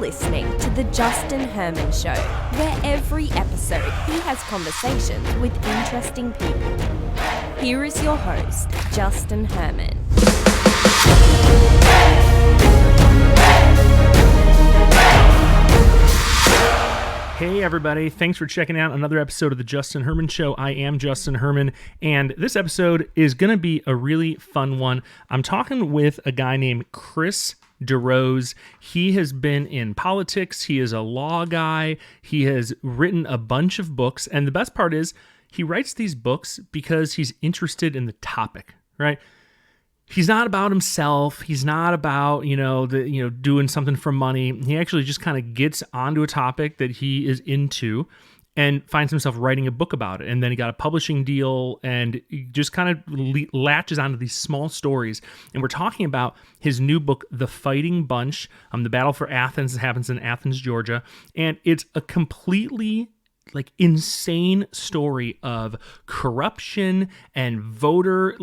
listening to The Justin Herman Show, where every episode he has conversations with interesting people. Here is your host, Justin Herman. Hey everybody, thanks for checking out another episode of The Justin Herman Show. I am Justin Herman, and this episode is going to be a really fun one. I'm talking with a guy named DeRose. He has been in politics. He is a law guy. He has written a bunch of books, and the best part is he writes these books because he's interested in the topic, right? He's not about himself. He's not about, doing something for money. He actually just kind of gets onto a topic that he is into and finds himself writing a book about it. And then he got a publishing deal and he just kind of latches onto these small stories. And we're talking about his new book, The Fighting Bunch, The Battle for Athens. It happens in Athens, Georgia. And it's a completely insane story of corruption and voter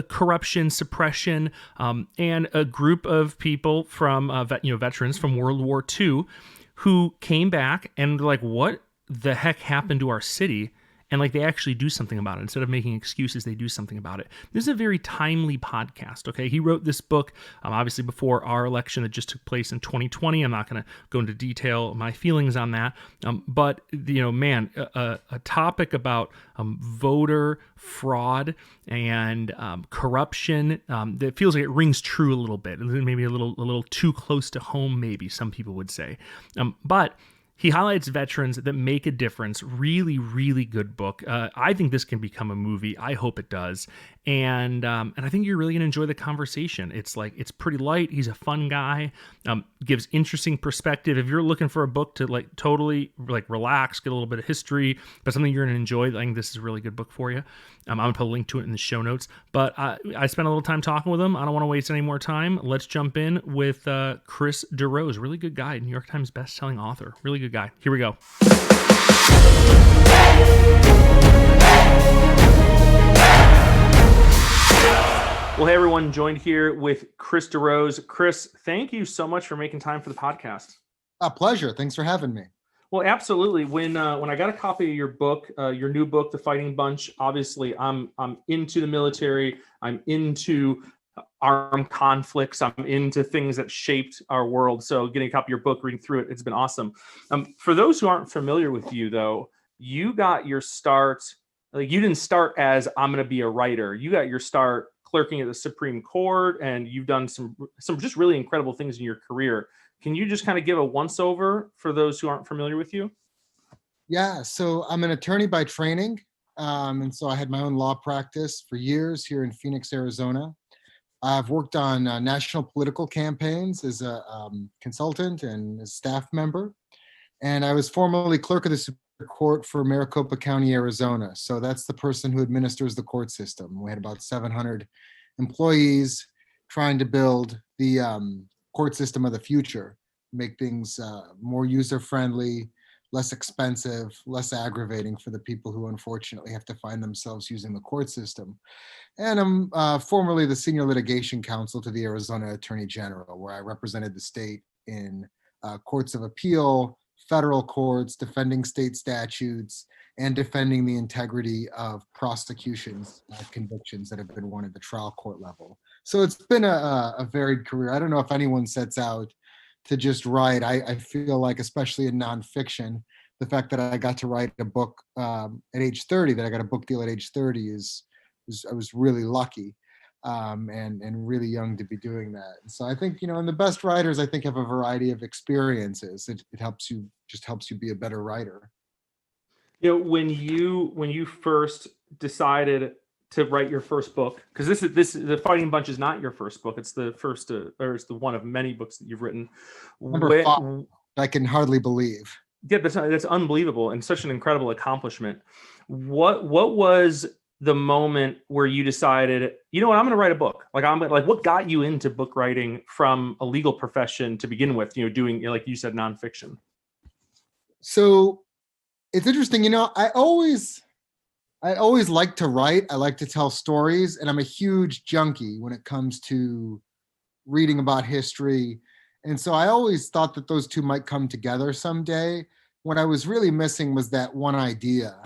corruption suppression, and a group of people from veterans from World War II who came back and what the heck happened to our city? And they actually do something about it. Instead of making excuses, they do something about it. This is a very timely podcast, okay? He wrote this book, obviously before our election that just took place in 2020. I'm not going to go into detail my feelings on that. But, a topic about voter fraud and corruption that feels like it rings true a little bit. Maybe a little too close to home, maybe, some people would say. But he highlights veterans that make a difference. Really, really good book. I think this can become a movie. I hope it does. And I think you're really going to enjoy the conversation. It's pretty light. He's a fun guy. Gives interesting perspective. If you're looking for a book to totally relax, get a little bit of history, but something you're going to enjoy, I think this is a really good book for you. I'm going to put a link to it in the show notes. But I spent a little time talking with him. I don't want to waste any more time. Let's jump in with DeRose. Really good guy. New York Times bestselling author. Really good guy. Here we go. Well, hey everyone, joined here with DeRose. Chris, thank you so much for making time for the podcast. A pleasure. Thanks for having me. Well, absolutely. When I got a copy of your book, your new book, The Fighting Bunch, obviously I'm into the military. I'm into armed conflicts. I'm into things that shaped our world. So getting a copy of your book, reading through it, it's been awesome. For those who aren't familiar with you, though, you got your start. You didn't start as I'm going to be a writer. You got your start clerking at the Supreme Court, and you've done some just really incredible things in your career. Can you just kind of give a once-over for those who aren't familiar with you? Yeah, so I'm an attorney by training, and so I had my own law practice for years here in Phoenix, Arizona. I've worked on national political campaigns as a consultant and a staff member, and I was formerly clerk of the Supreme Court for Maricopa County, Arizona. So that's the person who administers the court system. We had about 700 employees trying to build the court system of the future, make things more user-friendly, less expensive, less aggravating for the people who unfortunately have to find themselves using the court system. And I'm formerly the Senior Litigation Counsel to the Arizona Attorney General, where I represented the state in courts of appeal, federal courts, defending state statutes, and defending the integrity of prosecutions, convictions that have been won at the trial court level. So it's been a varied career. I don't know if anyone sets out to just write. I feel like, especially in nonfiction, the fact that I got to write a book at age 30, that I got a book deal at age 30 I was really lucky, and really young to be doing that. And so I think, and the best writers, I think, have a variety of experiences. It helps you be a better writer. When you first decided to write your first book, because this The Fighting Bunch is not your first book. It's the first, or it's the one of many books that you've written. Number 5, I can hardly believe. Yeah, that's unbelievable and such an incredible accomplishment. What was the moment where you decided, I'm going to write a book? What got you into book writing from a legal profession to begin with? Doing, like you said, nonfiction. So it's interesting. I always like to write. I like to tell stories, and I'm a huge junkie when it comes to reading about history And so I always thought that those two might come together someday. What I was really missing was that one idea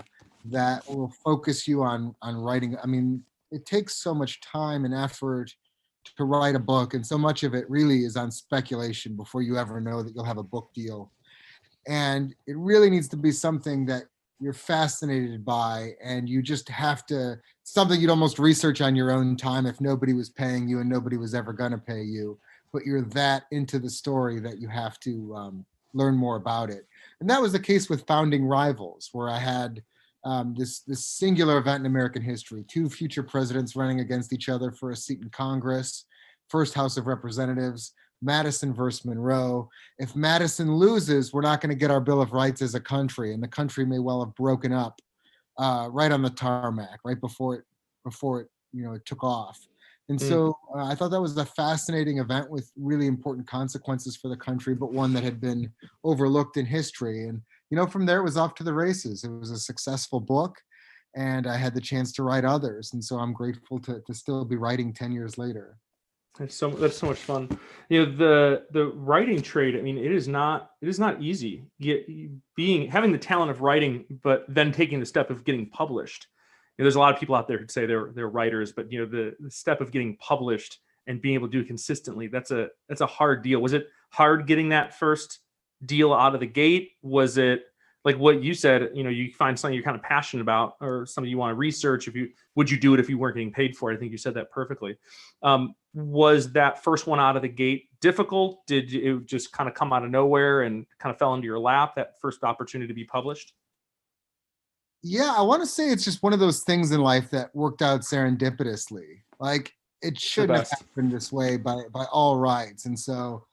that will focus you on writing. I mean, it takes so much time and effort to write a book, and so much of it really is on speculation before you ever know that you'll have a book deal. And it really needs to be something that you're fascinated by, and you just have to, something you'd almost research on your own time if nobody was paying you and nobody was ever going to pay you, but you're that into the story that you have to learn more about it. And that was the case with Founding Rivals, where I had this singular event in American history: two future presidents running against each other for a seat in Congress, first House of Representatives, Madison versus Monroe. If Madison loses, we're not going to get our Bill of Rights as a country, and the country may well have broken up right on the tarmac, right before it it took off. And so I thought that was a fascinating event with really important consequences for the country, but one that had been overlooked in history. And from there, it was off to the races. It was a successful book, and I had the chance to write others. And so I'm grateful to still be writing 10 years later. That's so much fun. The writing trade, I mean, it is not easy. Having the talent of writing, but then taking the step of getting published. There's a lot of people out there who'd say they're writers, but the step of getting published and being able to do it consistently, that's a hard deal. Was it hard getting that first deal out of the gate? Was it like what you said, you find something you're kind of passionate about or something you want to research? Would you do it if you weren't getting paid for it? I think you said that perfectly. Was that first one out of the gate difficult? Did it just kind of come out of nowhere and kind of fell into your lap, that first opportunity to be published? Yeah, I want to say it's just one of those things in life that worked out serendipitously. Like, it shouldn't have happened this way by all rights. And so,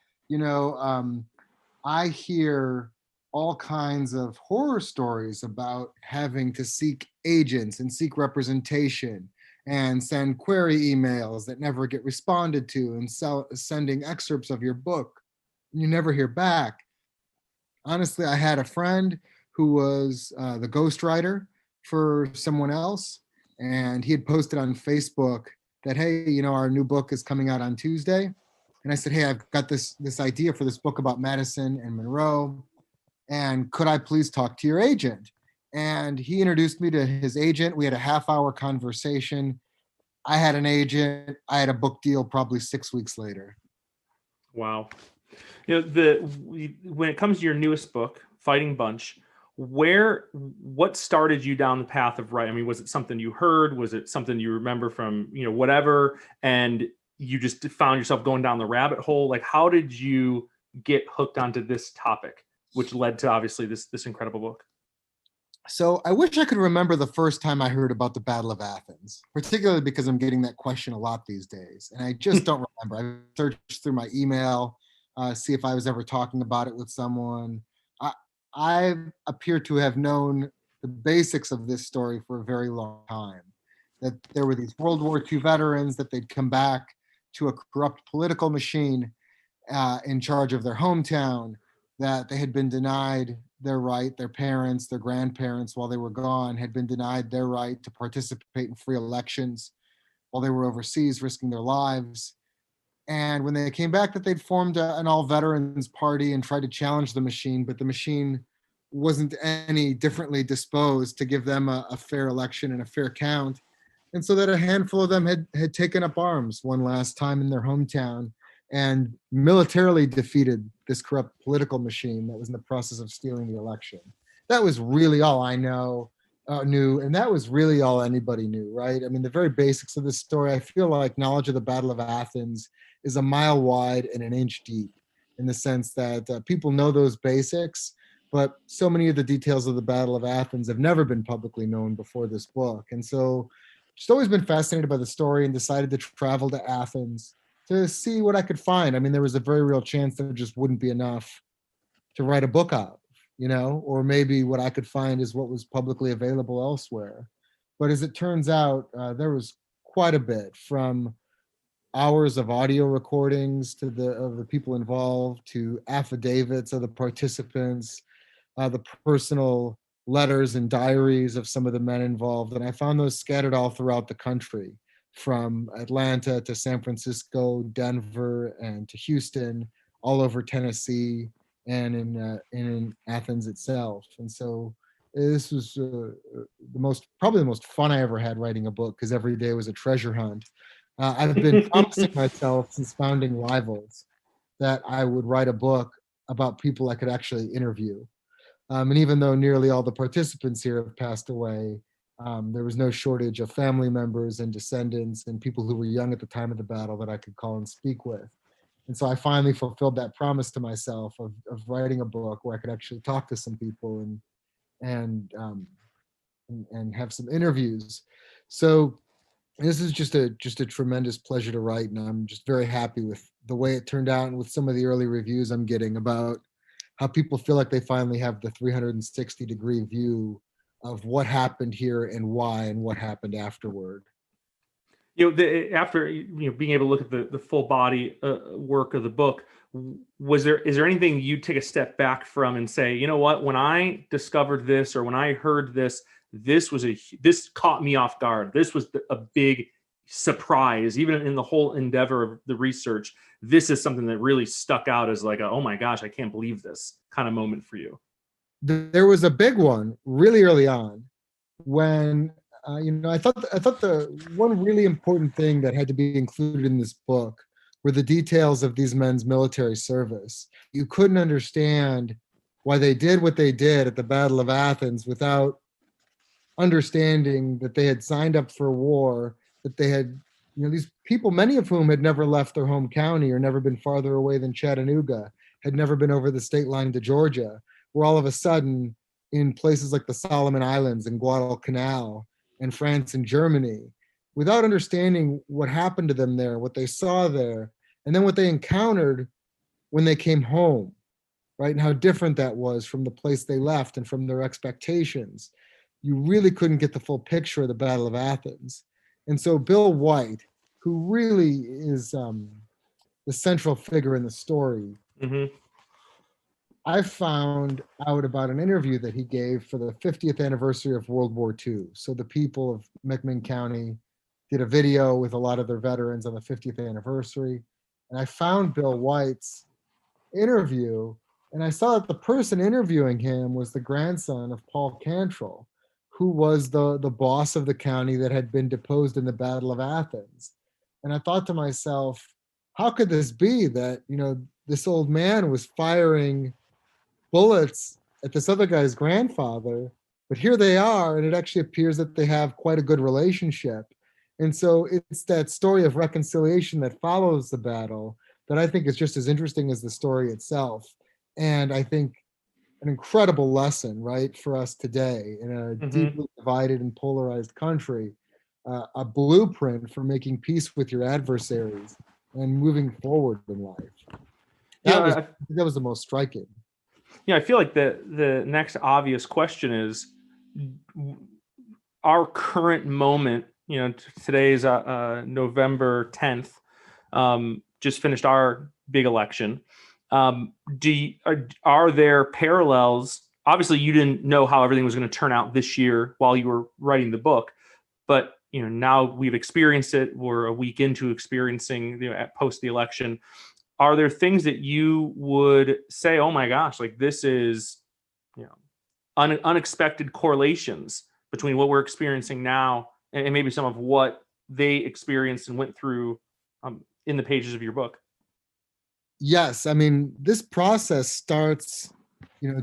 I hear all kinds of horror stories about having to seek agents and seek representation and send query emails that never get responded to, and sending excerpts of your book. You never hear back. Honestly, I had a friend who was the ghostwriter for someone else, and he had posted on Facebook that, hey, our new book is coming out on Tuesday. And I said, hey, I've got this idea for this book about Madison and Monroe, and could I please talk to your agent? And he introduced me to his agent. We had a half-hour conversation. I had an agent. I had a book deal probably 6 weeks later. Wow. When it comes to your newest book, Fighting Bunch, what started you down the path of writing? I mean, was it something you heard? Was it something you remember from, whatever, and you just found yourself going down the rabbit hole? Like, how did you get hooked onto this topic, which led to obviously this incredible book? So I wish I could remember the first time I heard about the Battle of Athens, particularly because I'm getting that question a lot these days. And I just don't remember. I searched through my email, see if I was ever talking about it with someone. I appear to have known the basics of this story for a very long time, that there were these World War II veterans, that they'd come back to a corrupt political machine in charge of their hometown, that they had been denied their right, their parents, their grandparents, while they were gone, had been denied their right to participate in free elections while they were overseas risking their lives. And when they came back, that they'd formed an all veterans party and tried to challenge the machine, but the machine wasn't any differently disposed to give them a fair election and a fair count. And so that a handful of them had taken up arms one last time in their hometown and militarily defeated this corrupt political machine that was in the process of stealing the election. That was really all I knew, and that was really all anybody knew, right? I mean, the very basics of this story, I feel like knowledge of the Battle of Athens is a mile wide and an inch deep, in the sense that people know those basics, but so many of the details of the Battle of Athens have never been publicly known before this book. And so just always been fascinated by the story and decided to travel to Athens to see what I could find. I mean, there was a very real chance there just wouldn't be enough to write a book out, or maybe what I could find is what was publicly available elsewhere. But as it turns out, there was quite a bit, from hours of audio recordings of the people involved, to affidavits of the participants, the personal letters and diaries of some of the men involved. And I found those scattered all throughout the country, from Atlanta to San Francisco, Denver, and to Houston, all over Tennessee and in Athens itself. And so this was probably the most fun I ever had writing a book, because every day was a treasure hunt. I've been promising myself since founding Rivals that I would write a book about people I could actually interview. And even though nearly all the participants here have passed away, there was no shortage of family members and descendants and people who were young at the time of the battle that I could call and speak with. And so I finally fulfilled that promise to myself of writing a book where I could actually talk to some people and have some interviews. So this is just a tremendous pleasure to write, and I'm just very happy with the way it turned out and with some of the early reviews I'm getting about how people feel like they finally have the 360-degree view of what happened here and why and what happened afterward. After being able to look at the full body work of the book, is there anything you take a step back from and say, you know what, when I discovered this or when I heard this, this caught me off guard. This was a big surprise, even in the whole endeavor of the research. This is something that really stuck out as like, oh my gosh, I can't believe this kind of moment for you. There was a big one really early on when I thought the one really important thing that had to be included in this book were the details of these men's military service. You couldn't understand why they did what they did at the Battle of Athens without understanding that they had signed up for war, that they had, these people, many of whom had never left their home county or never been farther away than Chattanooga, had never been over the state line to Georgia, were all of a sudden in places like the Solomon Islands and Guadalcanal and France and Germany, without understanding what happened to them there, what they saw there, and then what they encountered when they came home, right? And how different that was from the place they left and from their expectations. You really couldn't get the full picture of the Battle of Athens. And so Bill White, who really is the central figure in the story, I found out about an interview that he gave for the 50th anniversary of World War II. So the people of McMinn County did a video with a lot of their veterans on the 50th anniversary. And I found Bill White's interview, and I saw that the person interviewing him was the grandson of Paul Cantrell, who was the boss of the county that had been deposed in the Battle of Athens. And I thought to myself, how could this be that, this old man was firing bullets at this other guy's grandfather, but here they are, and it actually appears that they have quite a good relationship. And so it's that story of reconciliation that follows the battle that I think is just as interesting as the story itself. And I think an incredible lesson, right, for us today in a deeply divided and polarized country, a blueprint for making peace with your adversaries and moving forward in life. That was the most striking. I feel like the next obvious question is our current moment. Today's November 10th, just finished our big election. Are there parallels? Obviously, you didn't know how everything was going to turn out this year while you were writing the book, but now we've experienced it. We're a week into experiencing post the election. Are there things that you would say, oh my gosh, like this is, unexpected correlations between what we're experiencing now and maybe some of what they experienced and went through in the pages of your book? Yes. I mean, this process starts,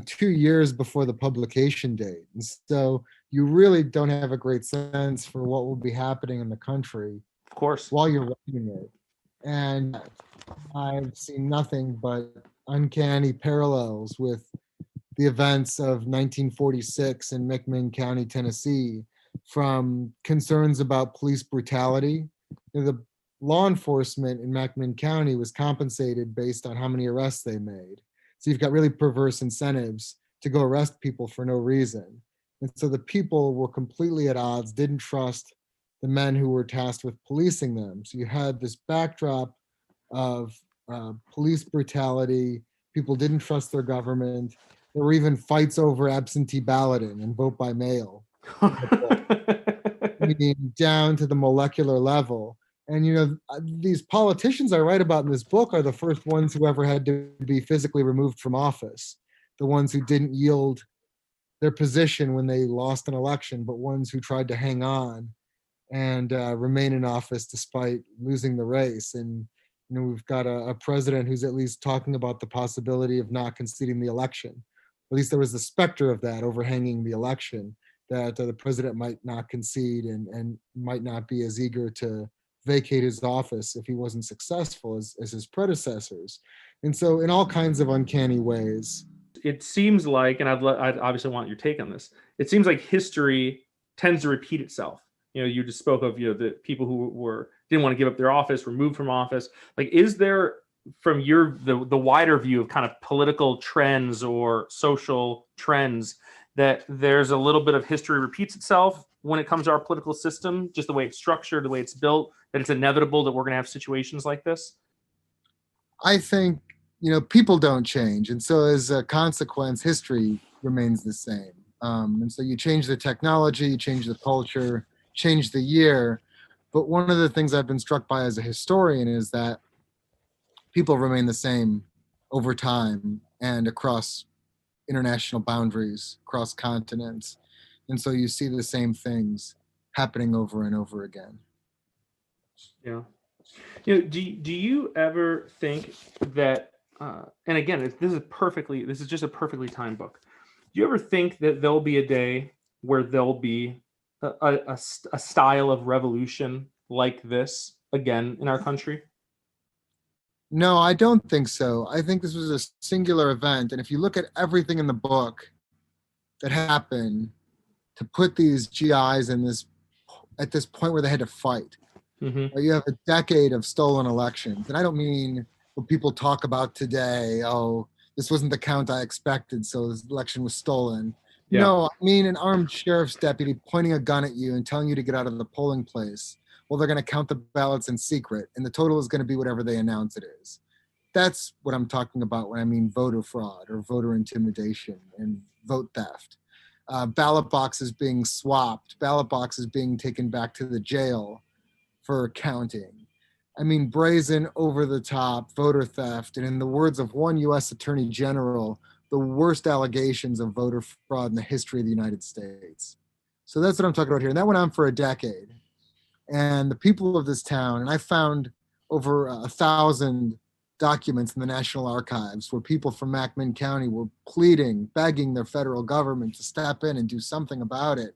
2 years before the publication date. And so you really don't have a great sense for what will be happening in the country, of course, while you're writing it. And I've seen nothing but uncanny parallels with the events of 1946 in McMinn County, Tennessee, from concerns about police brutality. The law enforcement in McMinn County was compensated based on how many arrests they made. So you've got really perverse incentives to go arrest people for no reason. And so the people were completely at odds, didn't trust the men who were tasked with policing them. So you had this backdrop of police brutality. People didn't trust their government. There were even fights over absentee balloting and vote by mail, down to the molecular level. And, these politicians I write about in this book are the first ones who ever had to be physically removed from office, the ones who didn't yield their position when they lost an election, but ones who tried to hang on and remain in office despite losing the race. And we've got a president who's at least talking about the possibility of not conceding the election. At least there was the specter of that overhanging the election, that the president might not concede and might not be as eager to vacate his office if he wasn't successful as his predecessors. And so in all kinds of uncanny ways. It seems like, and I'd obviously want your take on this, it seems like history tends to repeat itself. You just spoke of, the people who didn't want to give up their office, removed from office. Like, is there, from the wider view of kind of political trends or social trends, that there's a little bit of history repeats itself when it comes to our political system, just the way it's structured, the way it's built, that it's inevitable that we're going to have situations like this? I think, people don't change. And so as a consequence, history remains the same. And so you change the technology, you change the culture, change the year. But one of the things I've been struck by as a historian is that people remain the same over time and across international boundaries, across continents. And so you see the same things happening over and over again. Yeah. Do you ever think that, and again, this is just a perfectly timed book. Do you ever think that there'll be a day where there'll be a style of revolution like this again in our country? No, I don't think so. I think this was a singular event. And if you look at everything in the book that happened to put these GIs at this point where they had to fight, you have a decade of stolen elections. And I don't mean what people talk about today, oh, this wasn't the count I expected, so this election was stolen. Yeah. No, I mean an armed sheriff's deputy pointing a gun at you and telling you to get out of the polling place. Well, they're going to count the ballots in secret, and the total is going to be whatever they announce it is. That's what I'm talking about when I mean voter fraud or voter intimidation and vote theft. Ballot boxes being swapped, ballot boxes being taken back to the jail for counting. I mean, brazen, over-the-top voter theft, and in the words of one U.S. Attorney General, the worst allegations of voter fraud in the history of the United States. So that's what I'm talking about here. And that went on for a decade. And the people of this town, and I found over 1,000 documents in the National Archives where people from Macmillan County were pleading, begging their federal government to step in and do something about it.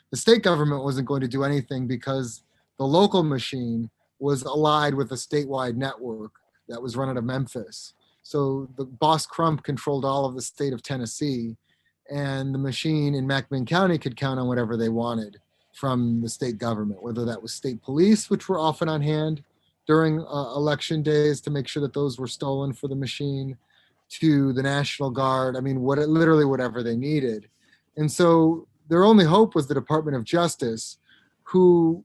The state government wasn't going to do anything because the local machine was allied with a statewide network that was run out of Memphis. So the boss Crump controlled all of the state of Tennessee, and the machine in Macmillan County could count on whatever they wanted from the state government, whether that was state police, which were often on hand during election days to make sure that those were stolen for the machine, to the National Guard. I mean, literally whatever they needed. And so their only hope was the Department of Justice, who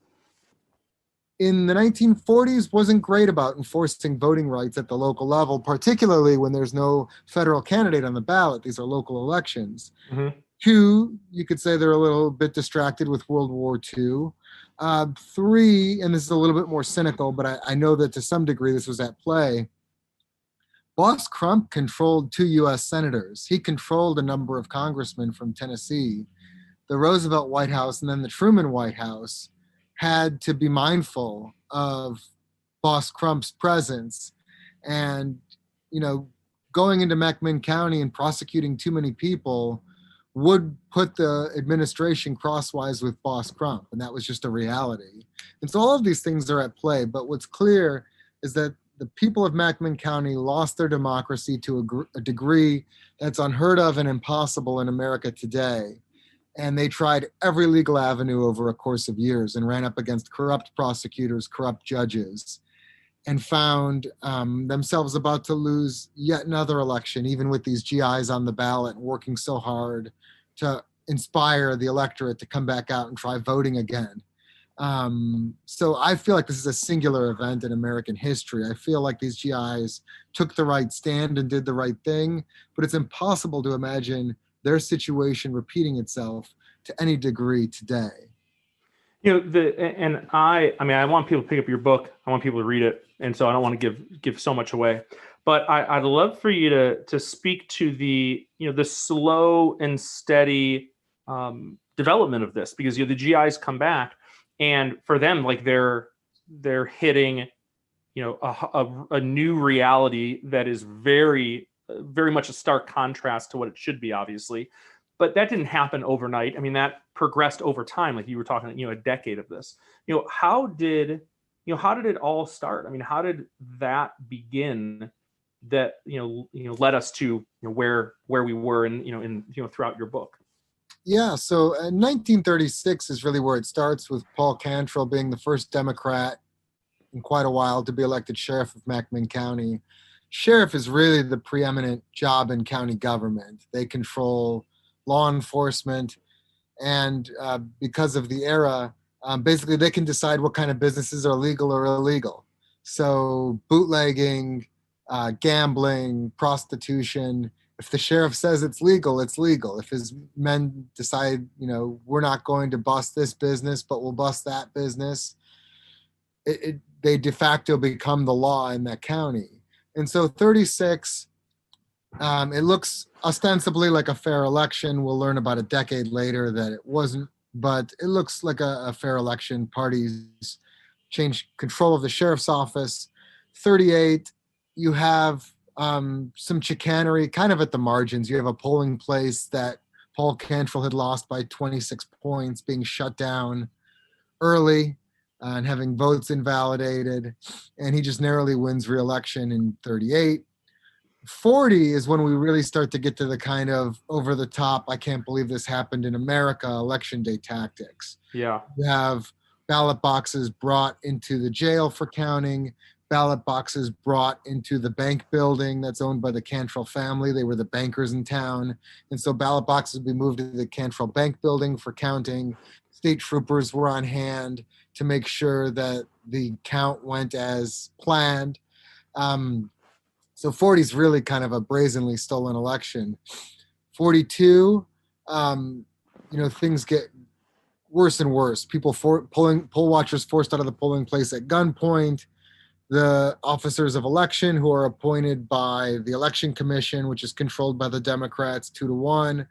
in the 1940s wasn't great about enforcing voting rights at the local level, particularly when there's no federal candidate on the ballot. These are local elections. Mm-hmm. Two, you could say they're a little bit distracted with World War II. Three, and this is a little bit more cynical, but I know that to some degree this was at play. Boss Crump controlled 2 U.S. senators. He controlled a number of congressmen from Tennessee. The Roosevelt White House and then the Truman White House had to be mindful of Boss Crump's presence. And, going into Macmillan County and prosecuting too many people would put the administration crosswise with Boss Crump. And that was just a reality. And so all of these things are at play. But what's clear is that the people of Macmillan County lost their democracy to a degree that's unheard of and impossible in America today. And they tried every legal avenue over a course of years and ran up against corrupt prosecutors, corrupt judges, and found themselves about to lose yet another election, even with these GIs on the ballot and working so hard to inspire the electorate to come back out and try voting again. So I feel like this is a singular event in American history. I feel like these GIs took the right stand and did the right thing, but it's impossible to imagine their situation repeating itself to any degree today. I mean, I want people to pick up your book. I want people to read it, and so I don't want to give so much away. But I'd love for you to speak to the slow and steady development of this, because the GIs come back, and for them, like they're hitting a new reality that is very very much a stark contrast to what it should be, obviously. But that didn't happen overnight. I mean, that progressed over time, like you were talking, a decade of this. How did it all start? I mean, how did that begin that led us to where we were in throughout your book? Yeah, so 1936 is really where it starts, with Paul Cantrell being the first Democrat in quite a while to be elected sheriff of McMinn County. Sheriff is really the preeminent job in county government. They control law enforcement, and because of the era, basically they can decide what kind of businesses are legal or illegal. So bootlegging, gambling, prostitution. If the sheriff says it's legal, it's legal. If his men decide, we're not going to bust this business, but we'll bust that business, they de facto become the law in that county. And so 36, it looks ostensibly like a fair election. We'll learn about a decade later that it wasn't, but it looks like a fair election. Parties changed control of the sheriff's office. 38, you have some chicanery kind of at the margins. You have a polling place that Paul Cantrell had lost by 26 points being shut down early and having votes invalidated, and he just narrowly wins re-election in 38. 40 is when we really start to get to the kind of over the top, I can't believe this happened in America, election day tactics. Yeah. You have ballot boxes brought into the jail for counting, ballot boxes brought into the bank building that's owned by the Cantrell family. They were the bankers in town. And so ballot boxes would be moved to the Cantrell bank building for counting. State troopers were on hand to make sure that the count went as planned. So 40 is really kind of a brazenly stolen election. 42, things get worse and worse. People poll watchers forced out of the polling place at gunpoint. The officers of election, who are appointed by the election commission, which is controlled by the Democrats 2-1,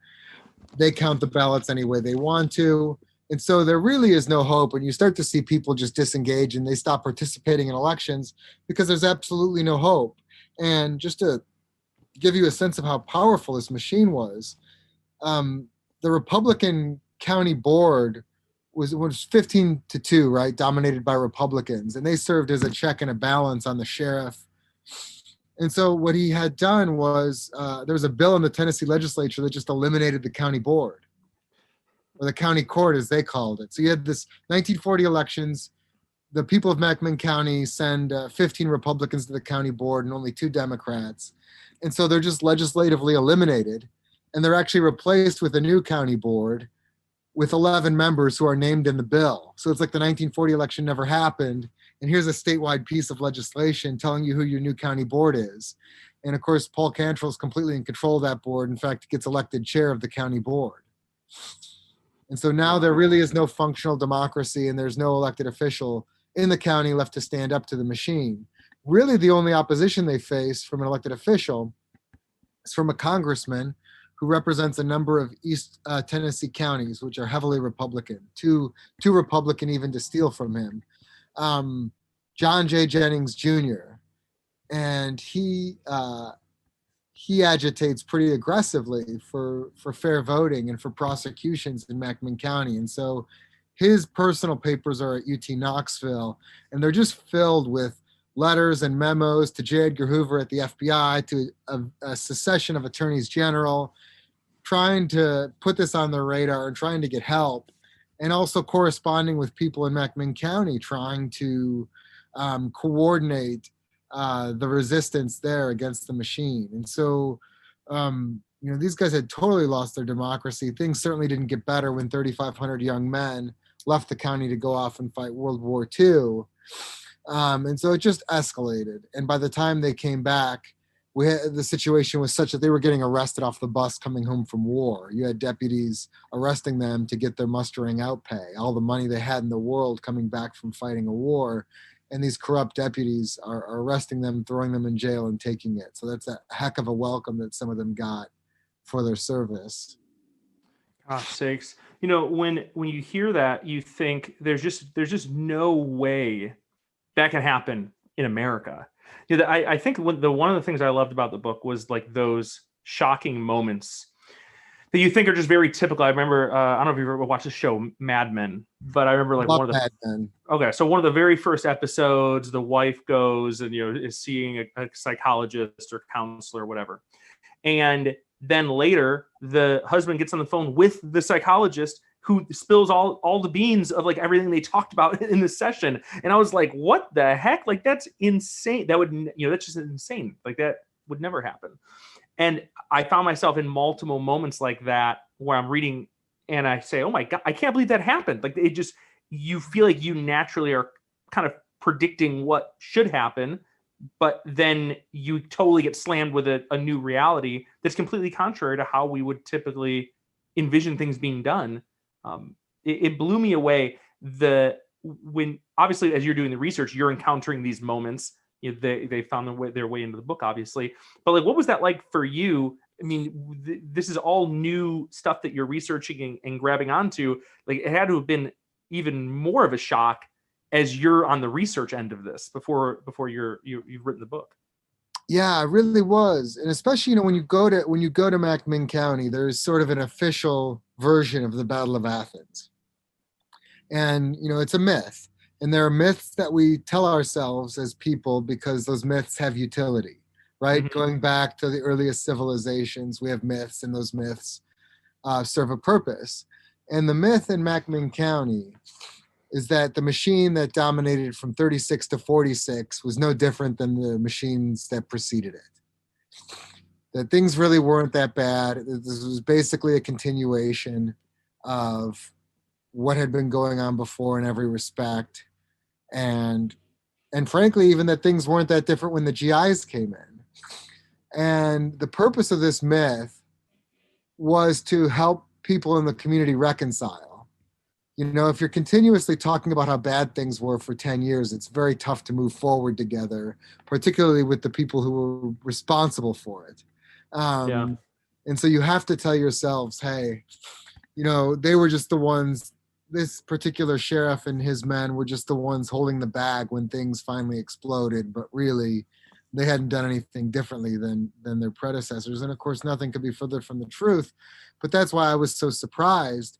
they count the ballots any way they want to. And so there really is no hope. And you start to see people just disengage and they stop participating in elections because there's absolutely no hope. And just to give you a sense of how powerful this machine was, the Republican county board was 15-2, right? Dominated by Republicans. And they served as a check and a balance on the sheriff. And so what he had done was there was a bill in the Tennessee legislature that just eliminated the county board, or the county court as they called it. So you had this 1940 elections. The people of McMinn County send 15 Republicans to the county board and only 2 Democrats. And so they're just legislatively eliminated. And they're actually replaced with a new county board with 11 members who are named in the bill. So it's like the 1940 election never happened. And here's a statewide piece of legislation telling you who your new county board is. And of course, Paul Cantrell is completely in control of that board. In fact, he gets elected chair of the county board. And so now there really is no functional democracy, and there's no elected official in the county left to stand up to the machine. Really, the only opposition they face from an elected official is from a congressman who represents a number of East Tennessee counties, which are heavily Republican, too Republican even to steal from him. John J. Jennings Jr. And he agitates pretty aggressively for fair voting and for prosecutions in McMinn County. And so his personal papers are at UT Knoxville, and they're just filled with letters and memos to J. Edgar Hoover at the FBI, to a succession of attorneys general, trying to put this on their radar and trying to get help, and also corresponding with people in McMinn County, trying to coordinate the resistance there against the machine. And so, these guys had totally lost their democracy. Things certainly didn't get better when 3,500 young men left the county to go off and fight World War II. And so it just escalated. And by the time they came back, the situation was such that they were getting arrested off the bus coming home from war. You had deputies arresting them to get their mustering out pay, all the money they had in the world coming back from fighting a war. And these corrupt deputies are arresting them, throwing them in jail, and taking it. So that's a heck of a welcome that some of them got for their service. Gosh sakes. When you hear that, you think there's just no way that can happen in America. I think one of the things I loved about the book was like those shocking moments that you think are just very typical. I remember, I don't know if you've ever watched the show Mad Men, but I remember like Love one of the Mad Men. Okay, so one of the very first episodes, the wife goes and is seeing a psychologist or counselor or whatever, and then later the husband gets on the phone with the psychologist who spills all the beans of like everything they talked about in the session, and I was like, what the heck? Like that's insane. That would that's just insane. Like that would never happen. And I found myself in multiple moments like that where I'm reading and I say, oh my God, I can't believe that happened. Like you feel like you naturally are kind of predicting what should happen, but then you totally get slammed with a new reality that's completely contrary to how we would typically envision things being done. It blew me away when obviously as you're doing the research, you're encountering these moments. They found their way into the book, obviously, but like, what was that like for you? I mean, this is all new stuff that you're researching and grabbing onto. Like, it had to have been even more of a shock as you're on the research end of this before you've written the book. Yeah, it really was. And especially, when you go to McMinn County, there's sort of an official version of the Battle of Athens. And, it's a myth. And there are myths that we tell ourselves as people because those myths have utility, right? Mm-hmm. Going back to the earliest civilizations, we have myths, and those myths serve a purpose. And the myth in McMinn County is that the machine that dominated from 36 to 46 was no different than the machines that preceded it. That things really weren't that bad. This was basically a continuation of what had been going on before in every respect. And frankly, even that things weren't that different when the GIs came in. And the purpose of this myth was to help people in the community reconcile. If you're continuously talking about how bad things were for 10 years, it's very tough to move forward together, particularly with the people who were responsible for it. And so you have to tell yourselves, hey, they were just the ones, this particular sheriff and his men were just the ones holding the bag when things finally exploded, but really they hadn't done anything differently than their predecessors. And of course, nothing could be further from the truth, but that's why I was so surprised.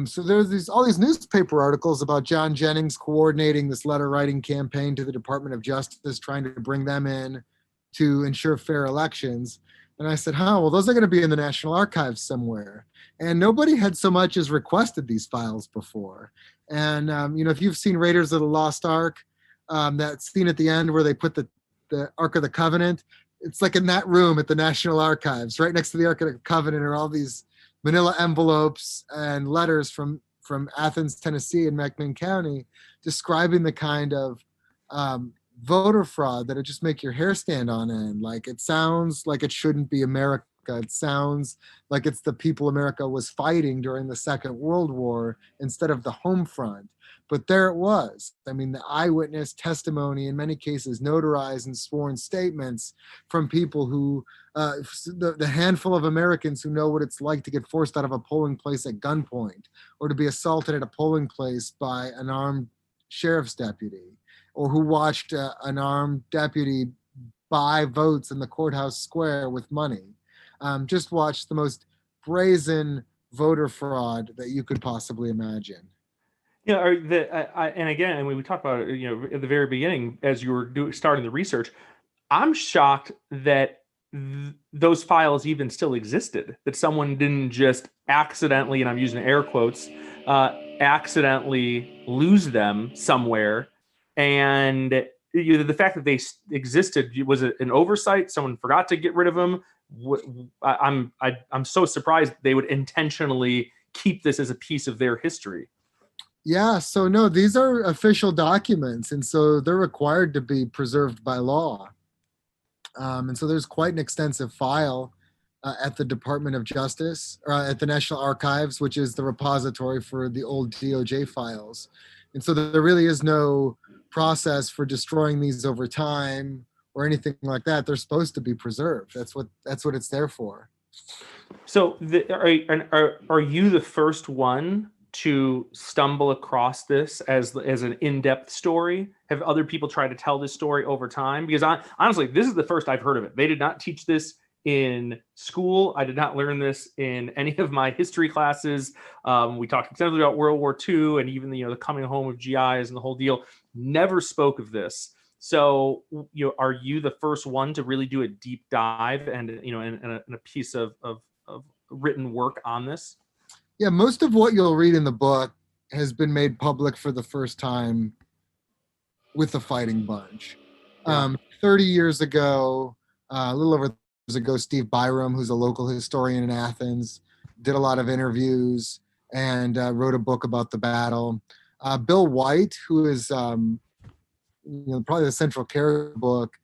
So there's all these newspaper articles about John Jennings coordinating this letter writing campaign to the Department of Justice, trying to bring them in to ensure fair elections. And I said, well, those are going to be in the National Archives somewhere. And nobody had so much as requested these files before. And, if you've seen Raiders of the Lost Ark, that scene at the end where they put the Ark of the Covenant, it's like in that room at the National Archives. Right next to the Ark of the Covenant are all these manila envelopes and letters from Athens, Tennessee and McMinn County describing the kind of voter fraud that would just make your hair stand on end. Like, it sounds like it shouldn't be America. It sounds like it's the people America was fighting during the Second World War instead of the home front. But there it was. I mean, the eyewitness testimony, in many cases notarized and sworn statements from people who, the handful of Americans who know what it's like to get forced out of a polling place at gunpoint, or to be assaulted at a polling place by an armed sheriff's deputy, or who watched an armed deputy buy votes in the courthouse square with money. Just watch the most brazen voter fraud that you could possibly imagine. And again, we talked about it, at the very beginning as you were starting the research. I'm shocked that those files even still existed. That someone didn't just accidentally, and I'm using air quotes, accidentally lose them somewhere. And the fact that they existed, was it an oversight? Someone forgot to get rid of them? I'm so surprised they would intentionally keep this as a piece of their history. Yeah, so no, these are official documents, and so they're required to be preserved by law. And so there's quite an extensive file at the Department of Justice, or at the National Archives, which is the repository for the old DOJ files. And so there really is no process for destroying these over time or anything like that. They're supposed to be preserved. That's what it's there for. So, are you the first one to stumble across this as an in-depth story? Have other people tried to tell this story over time? Because honestly, this is the first I've heard of it. They did not teach this in school. I did not learn this in any of my history classes. We talked extensively about World War II and even the coming home of GIs and the whole deal. Never spoke of this. So, are you the first one to really do a deep dive and a piece of written work on this? Yeah, most of what you'll read in the book has been made public for the first time with the Fighting Bunch. 30 years ago, a little over years ago, Steve Byram, who's a local historian in Athens, did a lot of interviews and wrote a book about the battle. Bill White, who is probably the central character book,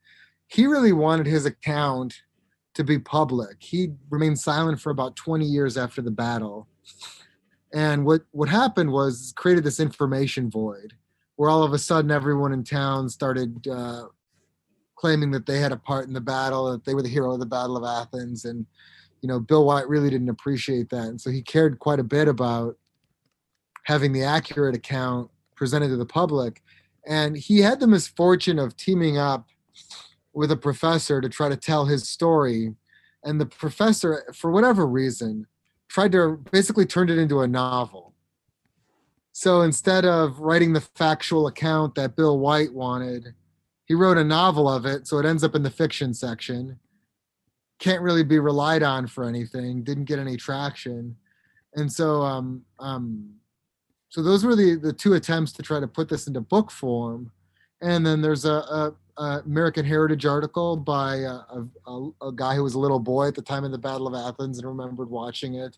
he really wanted his account to be public. He remained silent for about 20 years after the battle. And what happened was created this information void where all of a sudden everyone in town started claiming that they had a part in the battle, that they were the hero of the Battle of Athens. And, Bill White really didn't appreciate that. And so he cared quite a bit about having the accurate account presented to the public. And he had the misfortune of teaming up with a professor to try to tell his story. And the professor, for whatever reason, tried to basically turn it into a novel. So instead of writing the factual account that Bill White wanted, he wrote a novel of it. So it ends up in the fiction section. Can't really be relied on for anything. Didn't get any traction. And so, so those were the two attempts to try to put this into book form. And then there's a American Heritage article by a guy who was a little boy at the time of the Battle of Athens and remembered watching it.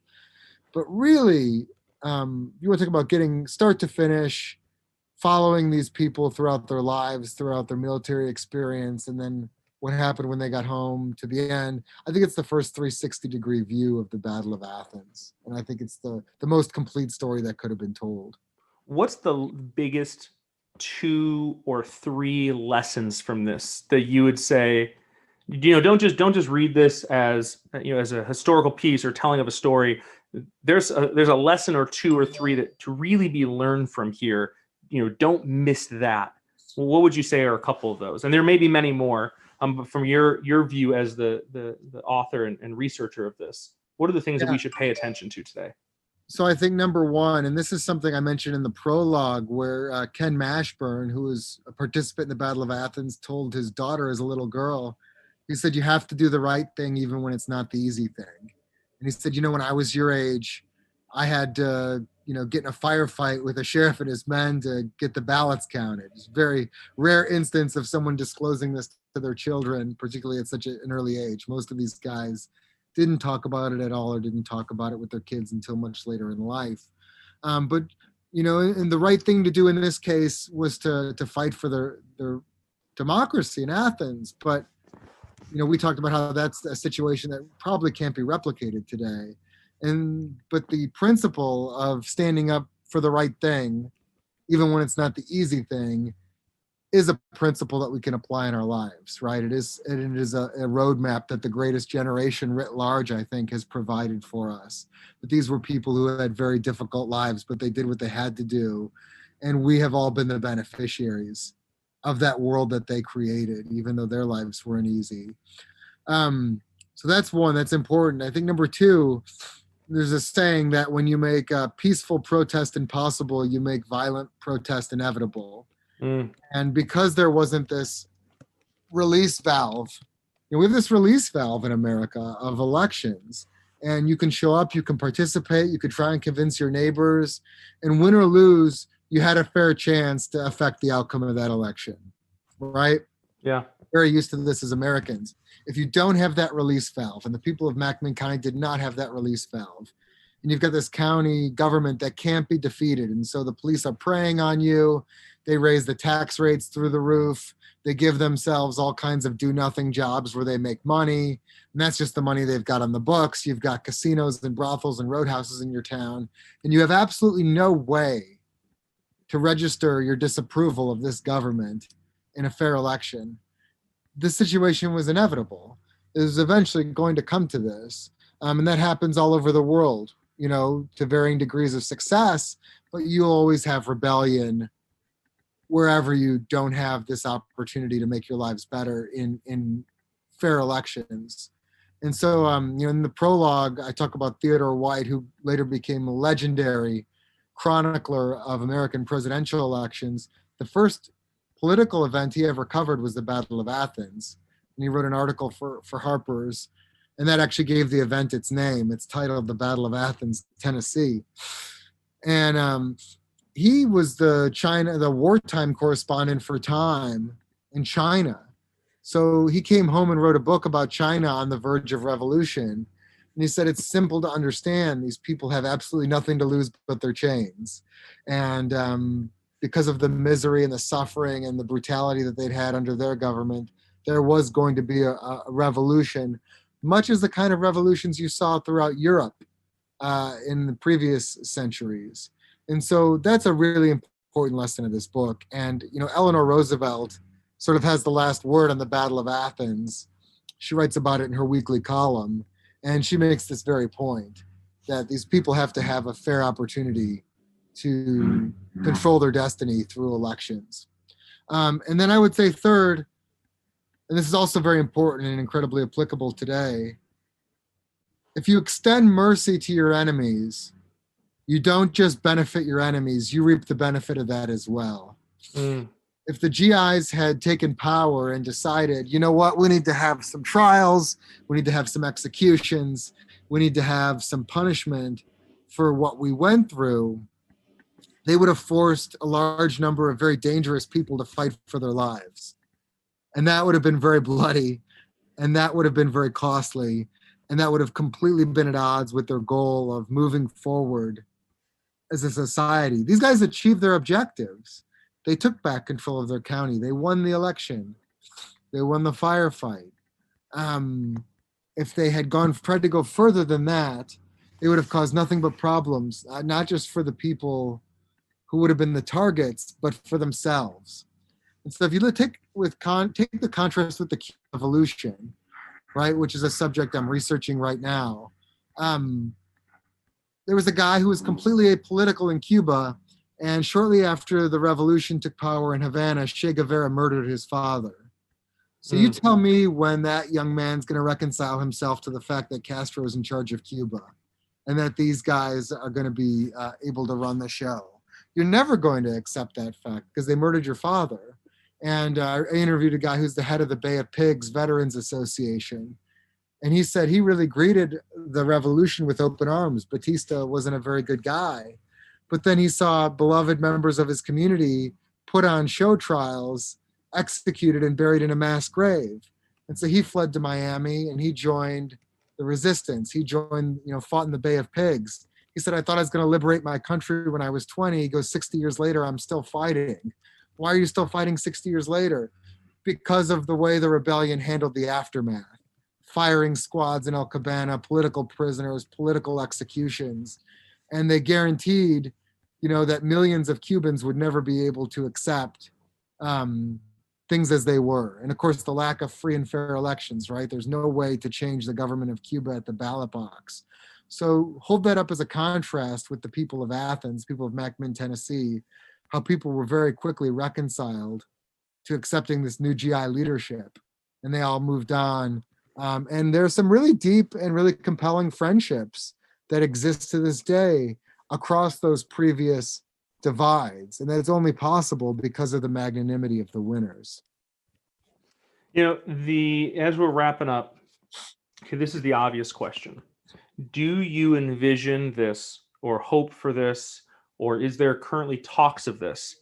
But really, you want to talk about getting start to finish, following these people throughout their lives, throughout their military experience, and then what happened when they got home to the end. I think it's the first 360-degree view of the Battle of Athens. And I think it's the most complete story that could have been told. What's the biggest 2 or 3 lessons from this that you would say, don't just read this as as a historical piece or telling of a story. There's a lesson or 2 or 3 that to really be learned from here. Don't miss that. Well, what would you say are a couple of those? And there may be many more. But from your view as the author and researcher of this, what are the things that we should pay attention to today? So I think number one, and this is something I mentioned in the prologue, where Ken Mashburn, who was a participant in the Battle of Athens, told his daughter as a little girl, he said, you have to do the right thing even when it's not the easy thing. And he said, when I was your age, I had to, get in a firefight with a sheriff and his men to get the ballots counted. It's a very rare instance of someone disclosing this to their children, particularly at such an early age. Most of these guys didn't talk about it at all or didn't talk about it with their kids until much later in life. But, and the right thing to do in this case was to fight for their democracy in Athens. But, we talked about how that's a situation that probably can't be replicated today. But the principle of standing up for the right thing, even when it's not the easy thing, is a principle that we can apply in our lives, right? It is a roadmap that the greatest generation writ large, I think, has provided for us. But these were people who had very difficult lives, but they did what they had to do. And we have all been the beneficiaries of that world that they created, even though their lives weren't easy. So that's one that's important. I think number 2, there's a saying that when you make peaceful protest impossible, you make violent protest inevitable. And because there wasn't this release valve, we have this release valve in America of elections, and you can show up, you can participate, you could try and convince your neighbors, and win or lose, you had a fair chance to affect the outcome of that election, right? Yeah. Very used to this as Americans. If you don't have that release valve, and the people of Macomb County did not have that release valve, and you've got this county government that can't be defeated. And so the police are preying on you. They raise the tax rates through the roof. They give themselves all kinds of do-nothing jobs where they make money. And that's just the money they've got on the books. You've got casinos and brothels and roadhouses in your town. And you have absolutely no way to register your disapproval of this government in a fair election. This situation was inevitable. It was eventually going to come to this. And that happens all over the world, to varying degrees of success, but you'll always have rebellion wherever you don't have this opportunity to make your lives better in fair elections. And so, in the prologue, I talk about Theodore White, who later became a legendary chronicler of American presidential elections. The first political event he ever covered was the Battle of Athens. And he wrote an article for Harper's, and that actually gave the event its name. It's titled The Battle of Athens, Tennessee. And he was the wartime correspondent for Time in China. So he came home and wrote a book about China on the verge of revolution. And he said, it's simple to understand. These people have absolutely nothing to lose but their chains. And because of the misery and the suffering and the brutality that they'd had under their government, there was going to be a revolution, much as the kind of revolutions you saw throughout Europe in the previous centuries. And so that's a really important lesson of this book. And, Eleanor Roosevelt sort of has the last word on the Battle of Athens. She writes about it in her weekly column. And she makes this very point that these people have to have a fair opportunity to control their destiny through elections. And then I would say third, and this is also very important and incredibly applicable today, if you extend mercy to your enemies, you don't just benefit your enemies, you reap the benefit of that as well. If the GIs had taken power and decided, you know what, we need to have some trials, we need to have some executions, we need to have some punishment for what we went through, they would have forced a large number of very dangerous people to fight for their lives. And that would have been very bloody, and that would have been very costly, and that would have completely been at odds with their goal of moving forward as a society. These guys achieved their objectives. They took back control of their county. They won the election. They won the firefight. If they had tried to go further than that, it would have caused nothing but problems, not just for the people who would have been the targets, but for themselves. And so if you take the contrast with the Cuban Revolution, right, which is a subject I'm researching right now, there was a guy who was completely apolitical in Cuba, and shortly after the revolution took power in Havana, Che Guevara murdered his father. So you tell me when that young man's going to reconcile himself to the fact that Castro is in charge of Cuba and that these guys are going to be able to run the show. You're never going to accept that fact because they murdered your father. And I interviewed a guy who's the head of the Bay of Pigs Veterans Association. And he said he really greeted the revolution with open arms. Batista wasn't a very good guy. But then he saw beloved members of his community put on show trials, executed and buried in a mass grave. And so he fled to Miami and he joined the resistance. He joined, fought in the Bay of Pigs. He said, I thought I was going to liberate my country when I was 20. He goes, 60 years later, I'm still fighting. Why are you still fighting 60 years later? Because of the way the rebellion handled the aftermath. Firing squads in El Cabana, political prisoners, political executions. And they guaranteed, that millions of Cubans would never be able to accept things as they were. And of course, the lack of free and fair elections, right? There's no way to change the government of Cuba at the ballot box. So hold that up as a contrast with the people of Athens, people of McMinn, Tennessee, how people were very quickly reconciled to accepting this new GI leadership. And they all moved on. And there's some really deep and really compelling friendships that exist to this day across those previous divides. And that's only possible because of the magnanimity of the winners. As we're wrapping up, okay, this is the obvious question. Do you envision this or hope for this, or is there currently talks of this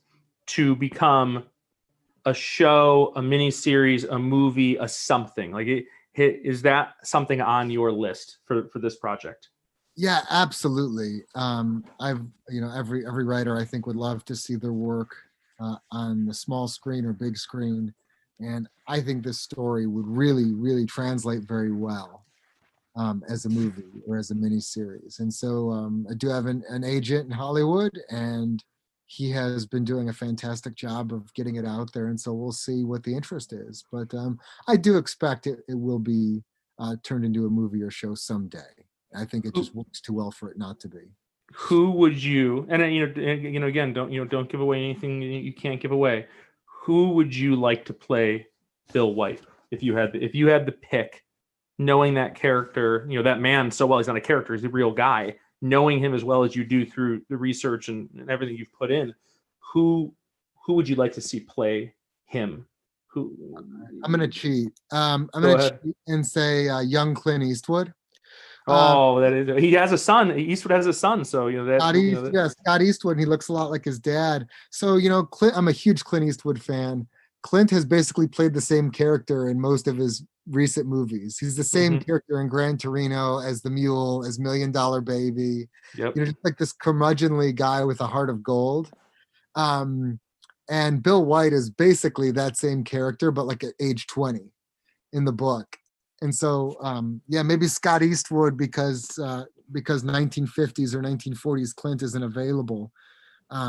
to become a show, a miniseries, a movie, a something? Is that something on your list for this project? Yeah, absolutely. I've, every writer I think would love to see their work on the small screen or big screen, and I think this story would really, really translate very well as a movie or as a miniseries. And so I do have an agent in Hollywood, and he has been doing a fantastic job of getting it out there. And so we'll see what the interest is. But I do expect it will be turned into a movie or show someday. I think it Who, just works too well for it not to be. who would you, and again, don't give away anything you can't give away. Who would you like to play Bill White if you had the pick, knowing that character, that man so well? He's not a character, he's a real guy. Knowing him as well as you do through the research and everything you've put in, who would you like to see play him? Who? I'm going to cheat. I'm Go going to ahead. cheat and say young Clint Eastwood. Um, Oh, that is. He has a son. Eastwood has a son, so Scott Eastwood, and he looks a lot like his dad. So, Clint, I'm a huge Clint Eastwood fan. Clint has basically played the same character in most of his recent movies. He's the same Mhm. character in Gran Torino as the mule, as Million Dollar Baby. Yep. Just like this curmudgeonly guy with a heart of gold. Um, and Bill White is basically that same character, but like at age 20 in the book. And so, yeah, maybe Scott Eastwood because 1950s or 1940s Clint isn't available.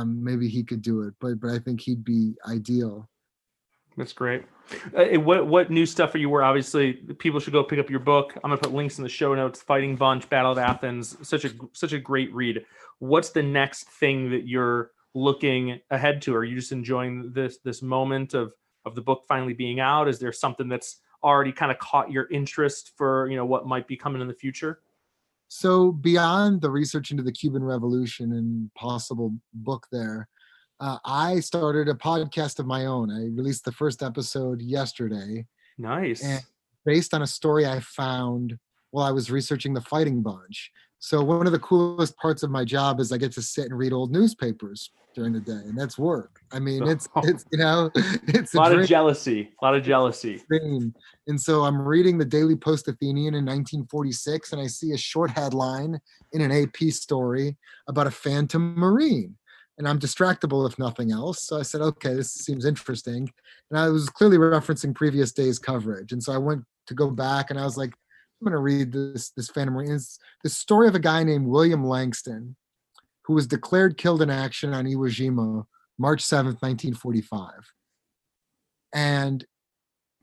Maybe he could do it, but I think he'd be ideal. That's great. What new stuff are you? Where obviously people should go pick up your book. I'm gonna put links in the show notes. Fighting Bunch, Battle of Athens, such a great read. What's the next thing that you're looking ahead to? Are you just enjoying this moment of the book finally being out? Is there something that's already kind of caught your interest for what might be coming in the future? So beyond the research into the Cuban Revolution and possible book there, I started a podcast of my own. I released the first episode yesterday, and Nice. based on a story I found while I was researching the Fighting Bunch. So one of the coolest parts of my job is I get to sit and read old newspapers during the day, and that's work. I mean, it's it's A a lot of dream. jealousy. A lot of jealousy. Dream. And so I'm reading the Daily Post Athenian in 1946, and I see a short headline in an AP story about a Phantom Marine. And I'm distractible if nothing else. So I said, okay, this seems interesting. And I was clearly referencing previous days' coverage. And so I went to go back, and I was like, I'm going to read this Phantom Marine. It's the story of a guy named William Langston, who was declared killed in action on Iwo Jima, March 7th, 1945. And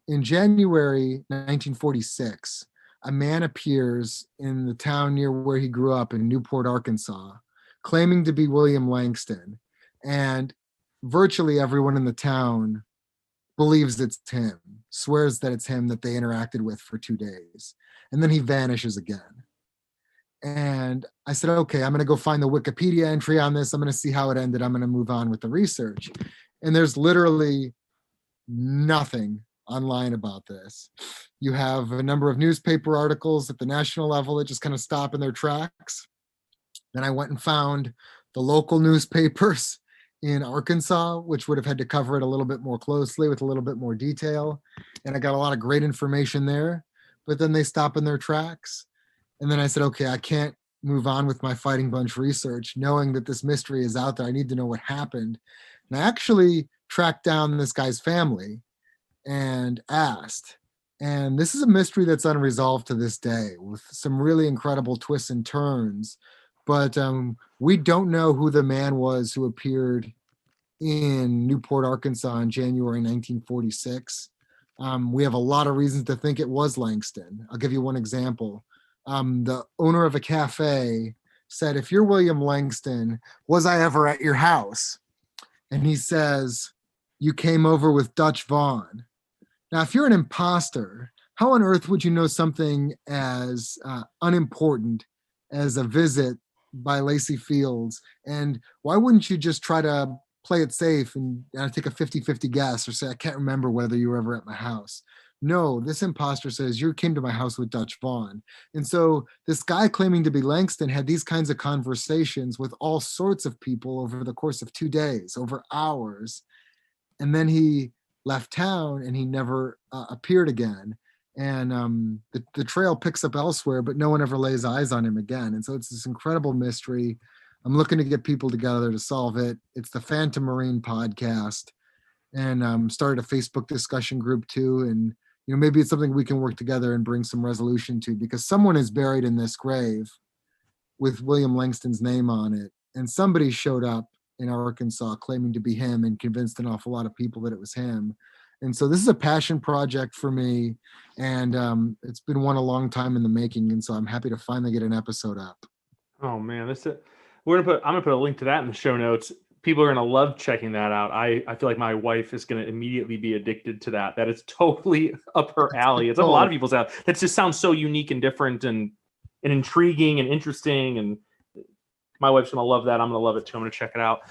in January 1946, a man appears in the town near where he grew up in Newport, Arkansas, claiming to be William Langston. And virtually everyone in the town believes it's him, swears that it's him that they interacted with for 2 days. And then he vanishes again. And I said, okay, I'm going to go find the Wikipedia entry on this. I'm going to see how it ended. I'm going to move on with the research. And there's literally nothing online about this. You have a number of newspaper articles at the national level that just kind of stop in their tracks. Then I went and found the local newspapers in Arkansas, which would have had to cover it a little bit more closely with a little bit more detail. And I got a lot of great information there, but then they stop in their tracks. And then I said, okay, I can't move on with my Fighting Bunch research, knowing that this mystery is out there. I need to know what happened. And I actually tracked down this guy's family and asked. And this is a mystery that's unresolved to this day with some really incredible twists and turns. But we don't know who the man was who appeared in Newport, Arkansas in January 1946. We have a lot of reasons to think it was Langston. I'll give you one example. The owner of a cafe said, if you're William Langston, was I ever at your house? And he says, you came over with Dutch Vaughn. Now, if you're an imposter, how on earth would you know something as unimportant as a visit by Lacey Fields? And why wouldn't you just try to play it safe and take a 50-50 guess or say, I can't remember whether you were ever at my house? No, this imposter says, you came to my house with Dutch Vaughn. And so this guy claiming to be Langston had these kinds of conversations with all sorts of people over the course of 2 days, over hours. And then he left town and he never appeared again. and the trail picks up elsewhere, but no one ever lays eyes on him again. And so it's this incredible mystery. I'm looking to get people together to solve it. It's the Phantom Marine podcast, and started a Facebook discussion group too. And maybe it's something we can work together and bring some resolution to, because someone is buried in this grave with William Langston's name on it, and somebody showed up in Arkansas claiming to be him and convinced an awful lot of people that it was him. And so this is a passion project for me, and it's been one a long time in the making. And so I'm happy to finally get an episode up. Oh man, I'm gonna put a link to that in the show notes. People are gonna love checking that out. I feel like my wife is gonna immediately be addicted to that. That is totally up her alley. It's up a lot of people's alley. That just sounds so unique and different and intriguing and interesting. And my wife's gonna love that. I'm gonna love it too. I'm gonna check it out.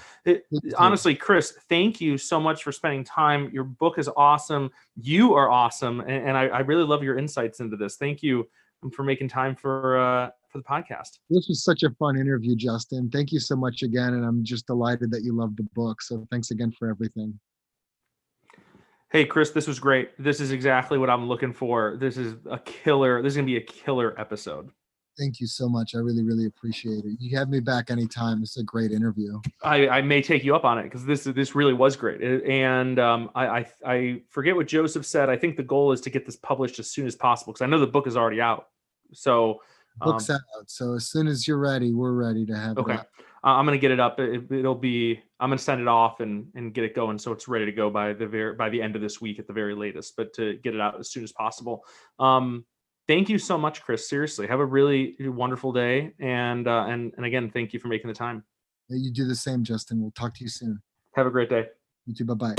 Honestly, Chris, thank you so much for spending time. Your book is awesome. You are awesome, and I really love your insights into this. Thank you for making time for the podcast. This was such a fun interview, Justin. Thank you so much again, and I'm just delighted that you love the book. So thanks again for everything. Hey, Chris, this was great. This is exactly what I'm looking for. This is a killer. This is gonna be a killer episode. Thank you so much. I really, really appreciate it. You have me back anytime. It's a great interview. I may take you up on it, because this really was great. And I forget what Joseph said. I think the goal is to get this published as soon as possible, because I know the book is already out. So book's out. So as soon as you're ready, we're ready to have it out. I'm going to get it up. I'm going to send it off and get it going, so it's ready to go by the end of this week at the very latest, but to get it out as soon as possible. Thank you so much, Chris. Seriously, have a really wonderful day. And again, thank you for making the time. You do the same, Justin. We'll talk to you soon. Have a great day. You too. Bye-bye.